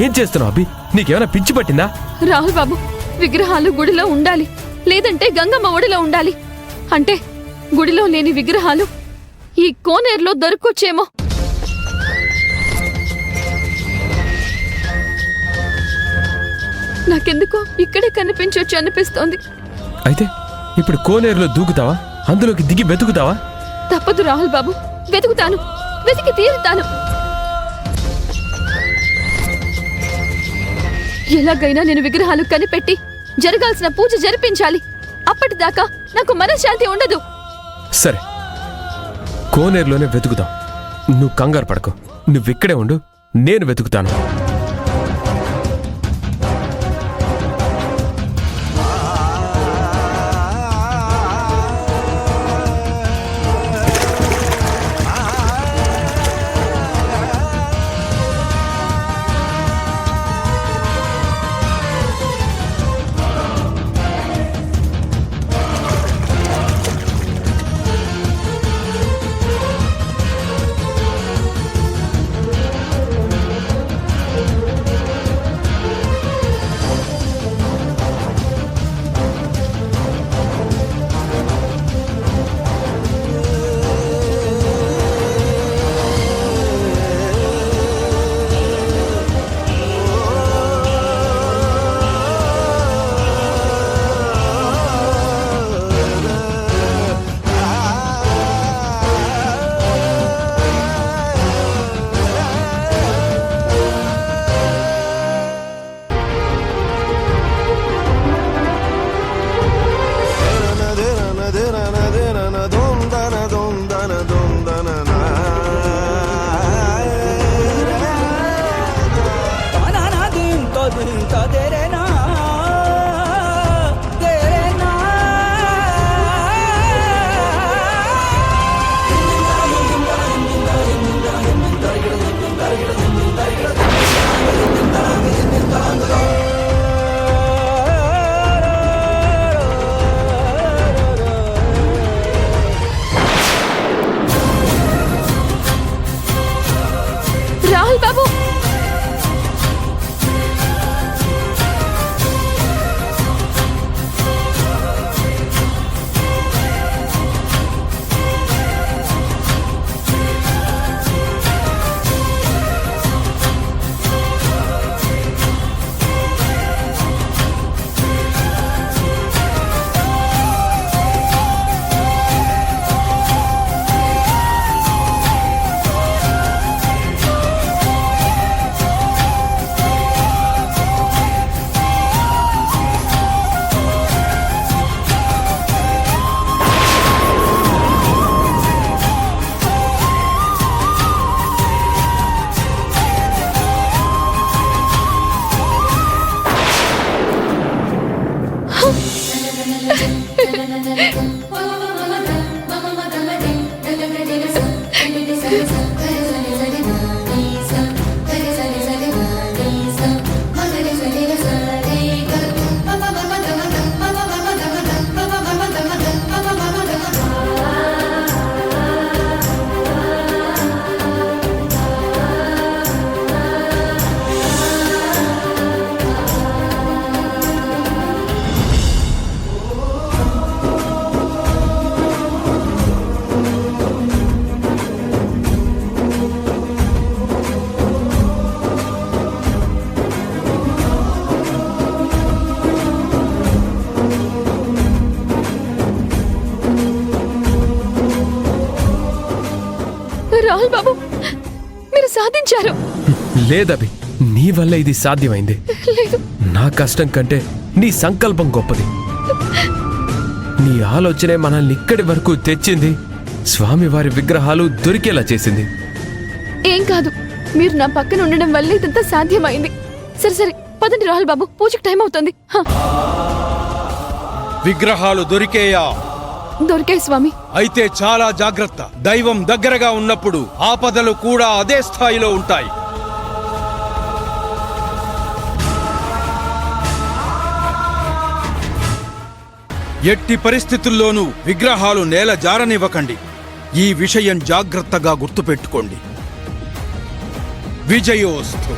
ఏం చేస్తున్నావు అభి? నీకేమైనా పిచ్చి పట్టిందా? రాహుల్ బాబు, విగ్రహాలు గుడిలో ఉండాలి, లేదంటే గంగమ్మ ఒడిలో ఉండాలి. అంటే గుడిలో లేని విగ్రహాలు ఈ కోనేరులో దొరకొచ్చేమో. నాకెందుకో ఇక్కడే కనిపించొచ్చు అనిపిస్తోంది. అయితే ఇప్పుడు కోనేరులో దూకుతావా? అందులోకి దిగి వెతుకుతావా? తప్పదు రాహుల్ బాబు, వెతుకుతాను, వెతికి తీరుతాను. ఎలాగైనా నేను విగ్రహాలు కనిపెట్టి జరగాల్సిన పూజ జరిపించాలి. అప్పటిదాకా నాకు మనశ్శాంతి ఉండదు. సరే, కోనేరులోనే వెతుకుదాం. నువ్వు కంగారు పడకు, నువ్విక్కడే ఉండు, నేను వెతుకుతాను. రాహుల్ బాబు, రాహుల్ బాబు, మీరు సాధించారు. లేదభి, నీ వల్ల ఇది సాధ్యమైంది. లేదు, నా కష్టం కంటే నీ సంకల్పం గొప్పది. నీ ఆలోచనే మనల్ని ఇక్కడి వరకు తెచ్చింది, స్వామివారి విగ్రహాలు దొరికేలా చేసింది. ఏం కాదు, మీరు నా పక్కన ఉండడం వల్ల ఇదంతా సాధ్యమైంది. సరే సరే, పదండి రాహుల్ బాబు, పూజకి టైం అవుతుంది. విగ్రహాలు దొరికేయా? దొరికాయి స్వామి. అయితే చాలా జాగ్రత్త. దైవం దగ్గరగా ఉన్నప్పుడు ఆపదలు కూడా అదే స్థాయిలో ఉంటాయి. ఎట్టి పరిస్థితుల్లోనూ విగ్రహాలు నేల జారనివ్వకండి. ఈ విషయం జాగ్రత్తగా గుర్తుపెట్టుకోండి. విజయోస్తు.